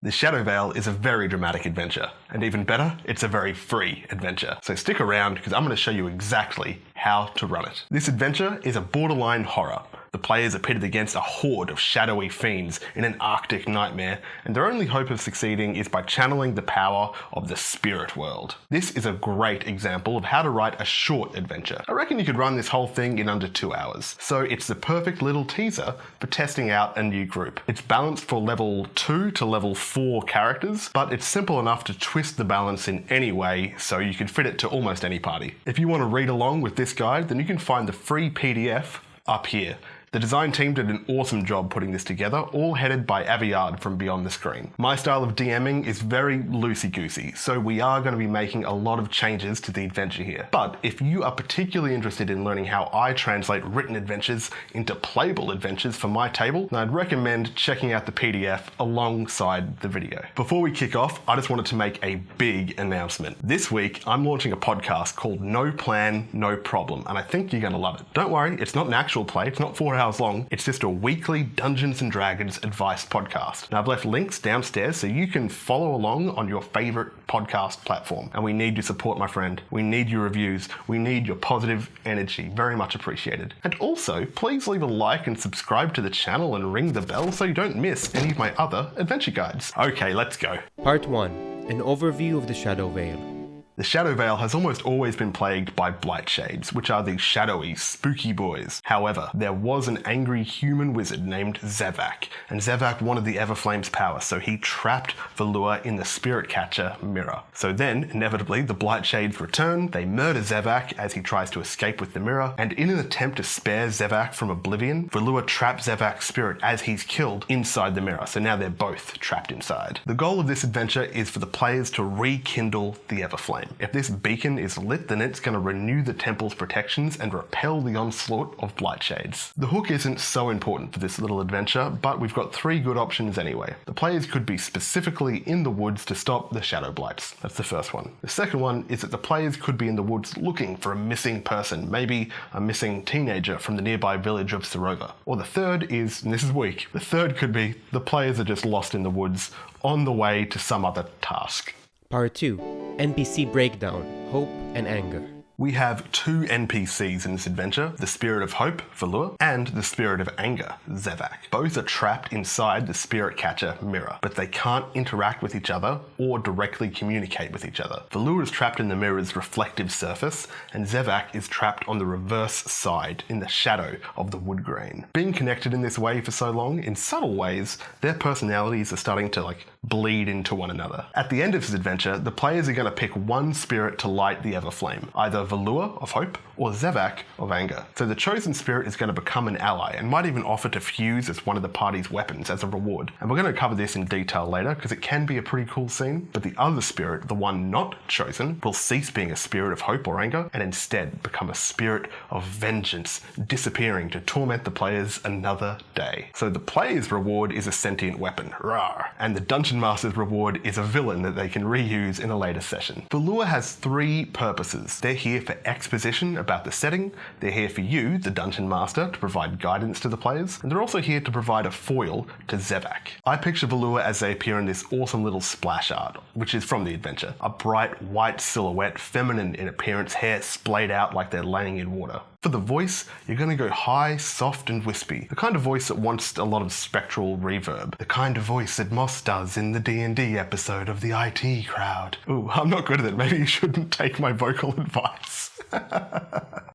The Shadowvale is a very dramatic adventure, and even better, it's a very free adventure. So stick around because I'm going to show you exactly how to run it. This adventure is a borderline horror. The players are pitted against a horde of shadowy fiends in an Arctic nightmare, and their only hope of succeeding is by channeling the power of the spirit world. This is a great example of how to write a short adventure. I reckon you could run this whole thing in under 2 hours, so it's the perfect little teaser for testing out a new group. It's balanced for level 2 to level 4 characters, but it's simple enough to twist the balance in any way, so you can fit it to almost any party. If you want to read along with this guide, then you can find the free PDF up here. The design team did an awesome job putting this together, all headed by Aviad from Beyond the Screen. My style of DMing is very loosey-goosey, so we are going to be making a lot of changes to the adventure here. But if you are particularly interested in learning how I translate written adventures into playable adventures for my table, then I'd recommend checking out the PDF alongside the video. Before we kick off, I just wanted to make a big announcement. This week, I'm launching a podcast called No Plan, No Problem, and I think you're going to love it. Don't worry, it's not an actual play, it's not 4 hours long, it's just a weekly Dungeons & Dragons advice podcast. Now I've left links downstairs so you can follow along on your favorite podcast platform. And we need your support, my friend. We need your reviews. We need your positive energy. Very much appreciated. And also, please leave a like and subscribe to the channel and ring the bell so you don't miss any of my other adventure guides. Okay, let's go. Part 1. An overview of the Shadowvale. The Shadowvale has almost always been plagued by Blightshades, which are these shadowy, spooky boys. However, there was an angry human wizard named Zevak, and Zevak wanted the Everflame's power, so he trapped Villure in the spirit catcher mirror. So then, inevitably, the Blightshades return, they murder Zevak as he tries to escape with the mirror, and in an attempt to spare Zevak from oblivion, Villure traps Zevak's spirit as he's killed inside the mirror, so now they're both trapped inside. The goal of this adventure is for the players to rekindle the Everflame. If this beacon is lit, then it's going to renew the temple's protections and repel the onslaught of Blightshades. The hook isn't so important for this little adventure, but we've got 3 good options anyway. The players could be specifically in the woods to stop the Shadow Blights. That's the first one. The second one is that the players could be in the woods looking for a missing person, maybe a missing teenager from the nearby village of Sirova. Or the third is, and this is weak, the third could be the players are just lost in the woods on the way to some other task. Part 2. NPC Breakdown, Hope and Anger. We have 2 NPCs in this adventure, the Spirit of Hope, Villure, and the Spirit of Anger, Zevak. Both are trapped inside the Spirit Catcher mirror, but they can't interact with each other or directly communicate with each other. Villure is trapped in the mirror's reflective surface, and Zevak is trapped on the reverse side, in the shadow of the wood grain. Being connected in this way for so long, in subtle ways, their personalities are starting to bleed into one another. At the end of this adventure, the players are going to pick one spirit to light the Everflame, either Villure of Hope or Zevak of Anger. So the chosen spirit is going to become an ally and might even offer to fuse as one of the party's weapons as a reward. And we're going to cover this in detail later because it can be a pretty cool scene, but the other spirit, the one not chosen, will cease being a spirit of hope or anger and instead become a spirit of vengeance, disappearing to torment the players another day. So the player's reward is a sentient weapon, rawr, and the Dungeon Master's reward is a villain that they can reuse in a later session. Villure has 3 purposes. They're here for exposition about the setting, they're here for you, the Dungeon Master, to provide guidance to the players, and they're also here to provide a foil to Zevak. I picture Villure as they appear in this awesome little splash art, which is from the adventure. A bright white silhouette, feminine in appearance, hair splayed out like they're laying in water. For the voice, you're going to go high, soft and wispy. The kind of voice that wants a lot of spectral reverb. The kind of voice that Moss does in the D&D episode of the IT crowd. Ooh, I'm not good at it. Maybe you shouldn't take my vocal advice.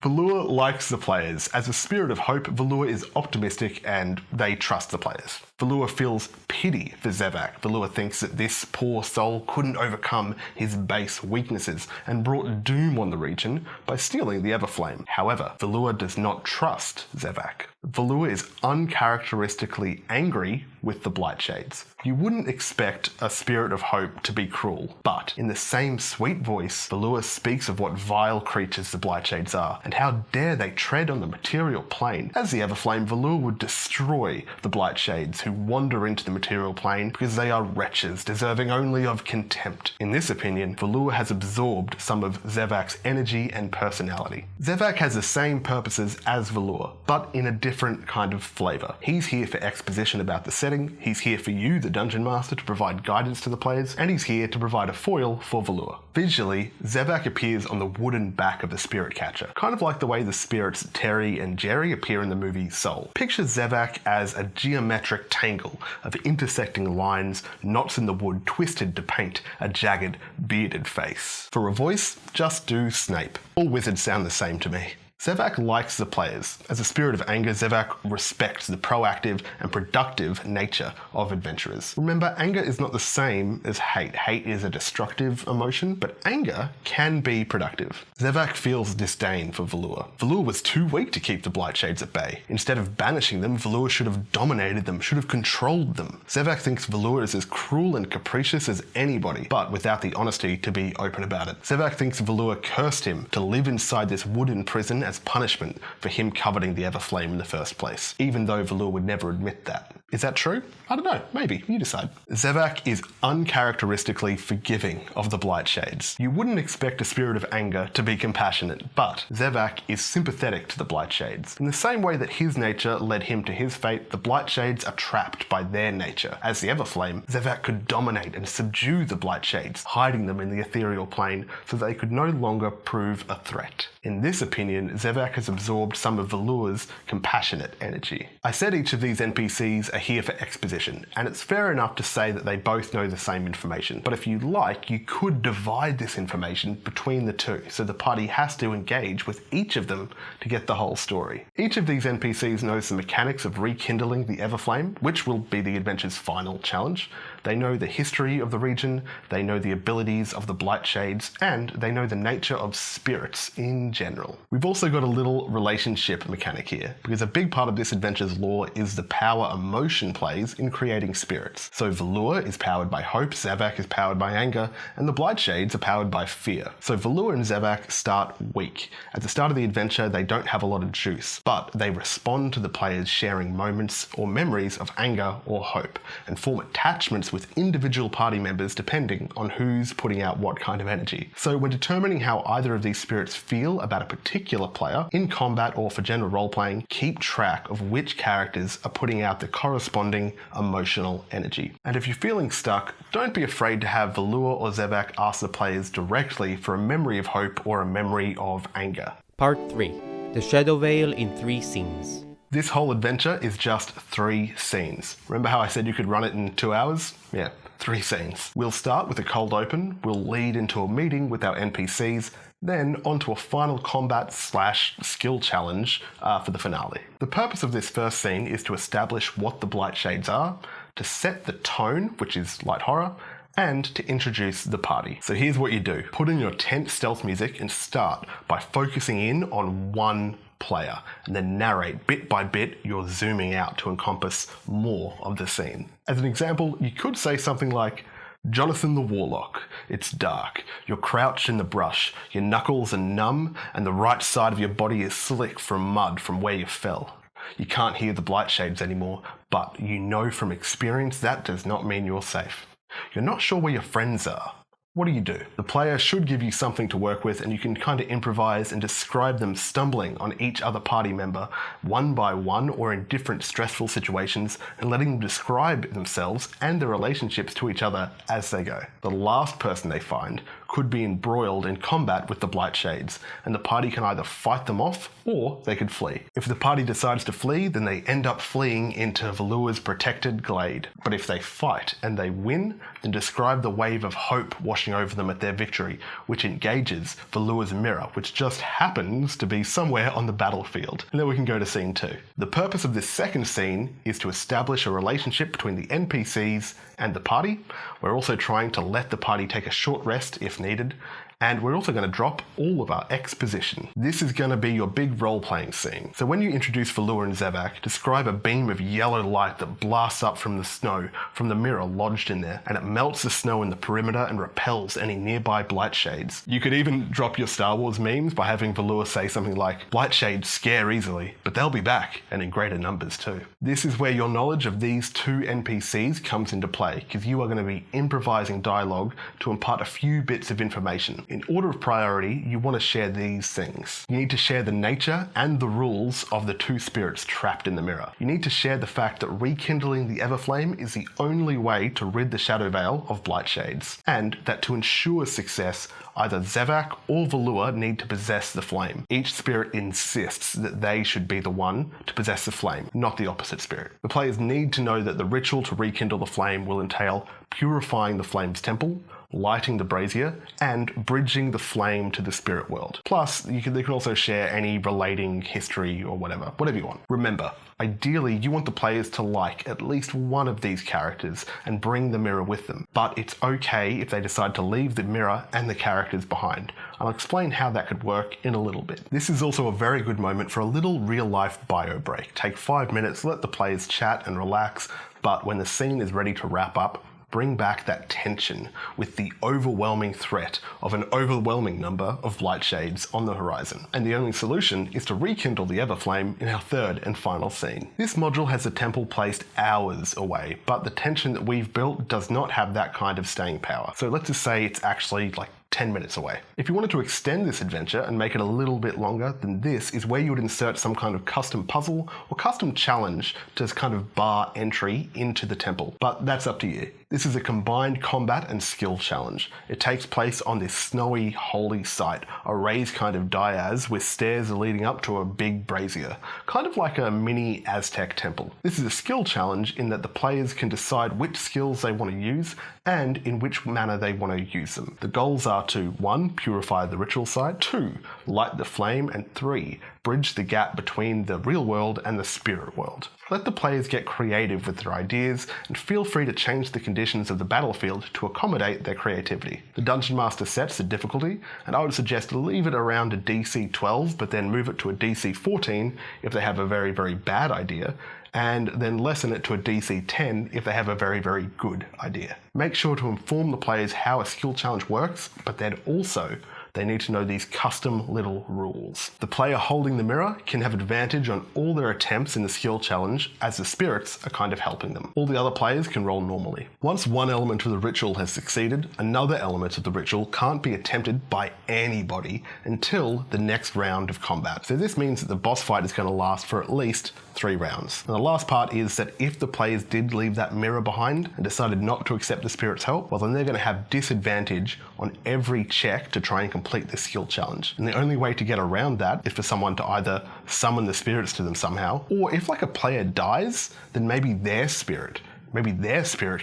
Villure likes the players. As a spirit of hope, Villure is optimistic and they trust the players. Villure feels pity for Zevak. Villure thinks that this poor soul couldn't overcome his base weaknesses and brought doom on the region by stealing the Everflame. However, Villure does not trust Zevak. Villure is uncharacteristically angry with the Blightshades. You wouldn't expect a spirit of hope to be cruel, but in the same sweet voice, Villure speaks of what vile creatures the Blightshades are, and how dare they tread on the material plane. As the Everflame, Villure would destroy the Blightshades who wander into the material plane because they are wretches, deserving only of contempt. In this opinion, Villure has absorbed some of Zevak's energy and personality. Zevak has the same purposes as Villure, but in a different kind of flavour. He's here for exposition about the setting, he's here for you, the Dungeon Master, to provide guidance to the players, and he's here to provide a foil for Villure. Visually, Zevak appears on the wooden back of the spirit catcher, kind of like the way the spirits Terry and Jerry appear in the movie Soul. Picture Zevak as a geometric tangle of intersecting lines, knots in the wood twisted to paint a jagged, bearded face. For a voice, just do Snape. All wizards sound the same to me. Zevak likes the players. As a spirit of anger, Zevak respects the proactive and productive nature of adventurers. Remember, anger is not the same as hate. Hate is a destructive emotion, but anger can be productive. Zevak feels disdain for Villure. Villure was too weak to keep the Blightshades at bay. Instead of banishing them, Villure should have dominated them, should have controlled them. Zevak thinks Villure is as cruel and capricious as anybody, but without the honesty to be open about it. Zevak thinks Villure cursed him to live inside this wooden prison as punishment for him coveting the everflame in the first place, even though Villure would never admit that. Is that true? I don't know, maybe, you decide. Zevak is uncharacteristically forgiving of the Blightshades. You wouldn't expect a spirit of anger to be compassionate, but Zevak is sympathetic to the Blightshades. In the same way that his nature led him to his fate, the Blightshades are trapped by their nature. As the everflame, Zevak could dominate and subdue the Blightshades, hiding them in the ethereal plane so they could no longer prove a threat. In this opinion, Zevak has absorbed some of Villure's compassionate energy. I said each of these NPCs are here for exposition, and it's fair enough to say that they both know the same information, but if you like, you could divide this information between the two, so the party has to engage with each of them to get the whole story. Each of these NPCs knows the mechanics of rekindling the everflame, which will be the adventure's final challenge. They know the history of the region, they know the abilities of the Blightshades, and they know the nature of spirits in general. We've also got a little relationship mechanic here, because a big part of this adventure's lore is the power emotion plays in creating spirits. So Villure is powered by hope, Zevak is powered by anger, and the Blightshades are powered by fear. So Villure and Zevak start weak. At the start of the adventure, they don't have a lot of juice, but they respond to the players sharing moments or memories of anger or hope, and form attachments with individual party members depending on who's putting out what kind of energy. So when determining how either of these spirits feel about a particular player, in combat or for general role-playing, keep track of which characters are putting out the corresponding emotional energy. And if you're feeling stuck, don't be afraid to have Villure or Zevak ask the players directly for a memory of hope or a memory of anger. Part 3. The Shadowvale in 3 scenes. This whole adventure is just 3 scenes. Remember how I said you could run it in 2 hours? Yeah, 3 scenes. We'll start with a cold open, we'll lead into a meeting with our NPCs, then onto a final combat/skill challenge for the finale. The purpose of this first scene is to establish what the Blightshades are, to set the tone, which is light horror, and to introduce the party. So here's what you do. Put in your tense stealth music and start by focusing in on one player, and then narrate bit by bit. You're zooming out to encompass more of the scene. As an example, you could say something like, Jonathan the Warlock. It's dark. You're crouched in the brush. Your knuckles are numb, and the right side of your body is slick from mud from where you fell. You can't hear the Blightshades anymore, but you know from experience that does not mean you're safe. You're not sure where your friends are. What do? The player should give you something to work with, and you can kind of improvise and describe them stumbling on each other party member one by one or in different stressful situations, and letting them describe themselves and their relationships to each other as they go. The last person they find could be embroiled in combat with the Blightshades, and the party can either fight them off or they could flee. If the party decides to flee, then they end up fleeing into Villure's protected glade. But if they fight and they win, then describe the wave of hope washing over them at their victory, which engages Villure's mirror, which just happens to be somewhere on the battlefield. And then we can go to scene 2. The purpose of this second scene is to establish a relationship between the NPCs and the party. We're also trying to let the party take a short rest if needed, and we're also going to drop all of our exposition. This is going to be your big role-playing scene. So when you introduce Villure and Zevak, describe a beam of yellow light that blasts up from the snow, from the mirror lodged in there, and it melts the snow in the perimeter and repels repels any nearby blight shades. You could even drop your Star Wars memes by having Villure say something like, blight shades scare easily, but they'll be back, and in greater numbers too. This is where your knowledge of these two NPCs comes into play, because you are going to be improvising dialogue to impart a few bits of information. In order of priority, you want to share these things. You need to share the nature and the rules of the two spirits trapped in the mirror. You need to share the fact that rekindling the everflame is the only way to rid the Shadowvale of blight shades, and that to ensure success, either Zevak or Villure need to possess the flame. Each spirit insists that they should be the one to possess the flame, not the opposite spirit. The players need to know that the ritual to rekindle the flame will entail purifying the flame's temple, lighting the brazier, and bridging the flame to the spirit world. Plus, they can also share any relating history or whatever you want. Remember, ideally you want the players to like at least one of these characters and bring the mirror with them, but it's okay if they decide to leave the mirror and the characters behind. I'll explain how that could work in a little bit. This is also a very good moment for a little real-life bio break. Take 5 minutes, let the players chat and relax, but when the scene is ready to wrap up, bring back that tension with the overwhelming threat of an overwhelming number of blight shades on the horizon. And the only solution is to rekindle the everflame in our third and final scene. This module has the temple placed hours away, but the tension that we've built does not have that kind of staying power. So let's just say it's actually like 10 minutes away. If you wanted to extend this adventure and make it a little bit longer, then this is where you would insert some kind of custom puzzle or custom challenge to kind of bar entry into the temple. But that's up to you. This is a combined combat and skill challenge. It takes place on this snowy, holy site, a raised kind of dais with stairs leading up to a big brazier, kind of like a mini Aztec temple. This is a skill challenge in that the players can decide which skills they want to use and in which manner they want to use them. The goals are to 1. Purify the ritual site, 2. Light the flame, and 3. Bridge the gap between the real world and the spirit world. Let the players get creative with their ideas and feel free to change the conditions of the battlefield to accommodate their creativity. The Dungeon Master sets the difficulty, and I would suggest to leave it around a DC 12 but then move it to a DC 14 if they have a very, very bad idea, and then lessen it to a DC 10 if they have a very, very good idea. Make sure to inform the players how a skill challenge works, but then also they need to know these custom little rules. The player holding the mirror can have advantage on all their attempts in the skill challenge as the spirits are kind of helping them. All the other players can roll normally. Once one element of the ritual has succeeded, another element of the ritual can't be attempted by anybody until the next round of combat. So this means that the boss fight is going to last for at least 3 rounds. And the last part is that if the players did leave that mirror behind and decided not to accept the spirit's help, well then they're going to have disadvantage on every check to try and complete this skill challenge. And the only way to get around that is for someone to either summon the spirits to them somehow, or if like a player dies, then maybe their spirit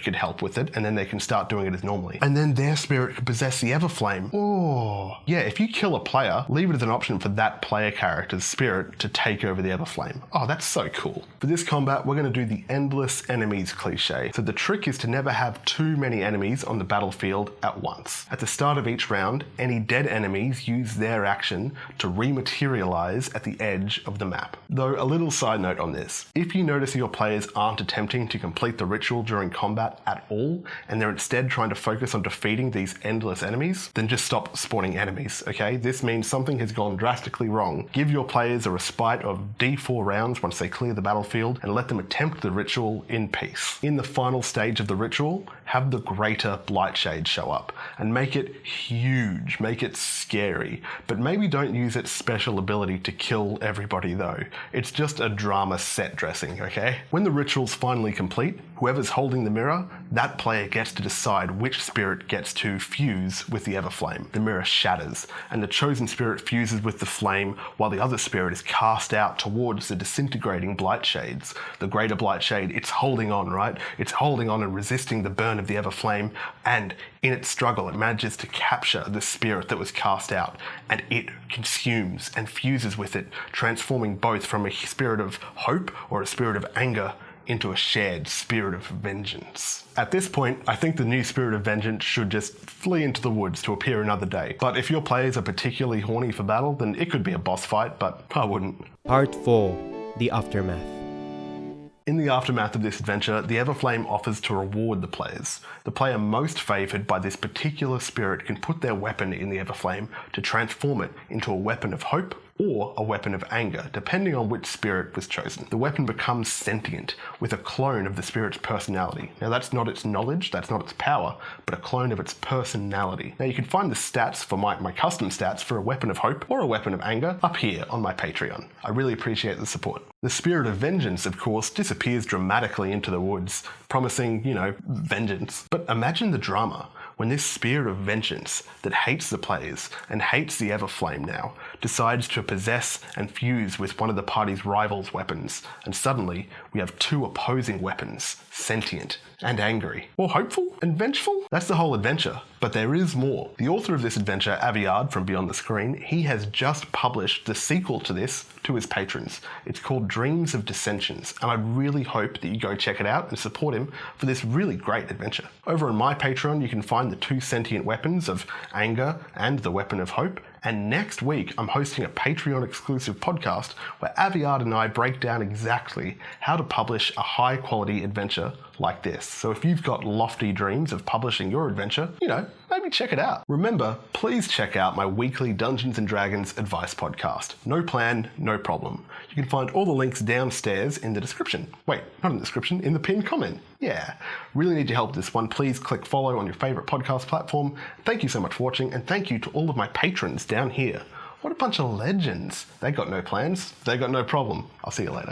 could help with it, and then they can start doing it as normally. And then their spirit could possess the everflame. Oh, yeah, if you kill a player, leave it as an option for that player character's spirit to take over the everflame. Oh, that's so cool. For this combat, we're going to do the endless enemies cliche. So the trick is to never have too many enemies on the battlefield at once. At the start of each round, any dead enemies use their action to rematerialize at the edge of the map. Though a little side note on this, if you notice your players aren't attempting to complete the ritual during combat at all, and they're instead trying to focus on defeating these endless enemies, then just stop spawning enemies, okay? This means something has gone drastically wrong. Give your players a respite of D4 rounds once they clear the battlefield, and let them attempt the ritual in peace. In the final stage of the ritual, have the greater blight shade show up, and make it huge, make it scary, but maybe don't use its special ability to kill everybody though. It's just a drama set dressing, okay? When the ritual's finally complete, whoever's holding the mirror, that player gets to decide which spirit gets to fuse with the everflame. The mirror shatters, and the chosen spirit fuses with the flame while the other spirit is cast out towards the disintegrating blight shades. The greater blight shade, it's holding on, right? It's holding on and resisting the burn of the everflame, and in its struggle it manages to capture the spirit that was cast out, and it consumes and fuses with it, transforming both from a spirit of hope or a spirit of anger into a shared spirit of vengeance. At this point, I think the new spirit of vengeance should just flee into the woods to appear another day. But if your players are particularly horny for battle, then it could be a boss fight, but I wouldn't. Part 4. The Aftermath. In the aftermath of this adventure, the Everflame offers to reward the players. The player most favoured by this particular spirit can put their weapon in the Everflame to transform it into a weapon of hope or a weapon of anger, depending on which spirit was chosen. The weapon becomes sentient, with a clone of the spirit's personality. Now that's not its knowledge, that's not its power, but a clone of its personality. Now you can find the stats for my custom stats for a weapon of hope or a weapon of anger up here on my Patreon. I really appreciate the support. The spirit of vengeance, of course, disappears dramatically into the woods, promising, vengeance. But imagine the drama when this spirit of vengeance that hates the players and hates the Everflame now decides to possess and fuse with one of the party's rivals' weapons, and suddenly we have two opposing weapons, sentient and angry. Or hopeful and vengeful? That's the whole adventure. But there is more. The author of this adventure, Aviad from Beyond the Screen, he has just published the sequel to this to his patrons. It's called Dreams of Dissensions, and I really hope that you go check it out and support him for this really great adventure. Over on my Patreon, you can find the two sentient weapons of anger and the weapon of hope. And next week, I'm hosting a Patreon exclusive podcast where Aviad and I break down exactly how to publish a high quality adventure like this. So if you've got lofty dreams of publishing your adventure, maybe check it out. Remember, please check out my weekly Dungeons & Dragons advice podcast. No plan, no problem. You can find all the links downstairs in the description. Wait, not in the description, in the pinned comment. Yeah, really need your help with this one. Please click follow on your favourite podcast platform. Thank you so much for watching, and thank you to all of my patrons down here. What a bunch of legends. They got no plans, they got no problem. I'll see you later.